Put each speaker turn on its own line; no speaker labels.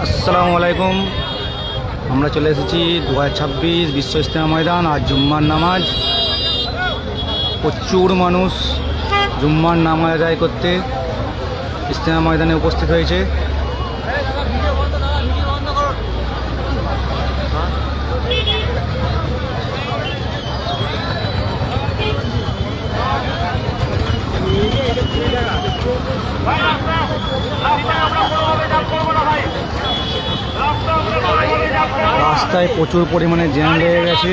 আসসালামু আলাইকুম। আমরা চলে এসেছি 2026 বিশ্ব ইজতেমা ময়দান। আর জুম্মার নামাজ, প্রচুর মানুষ জুম্মার নামাজ আদায় করতে ইজতেমা ময়দানে উপস্থিত হয়েছে। রাস্তায় প্রচুর পরিমাণে জ্যাম লেগে গেছে।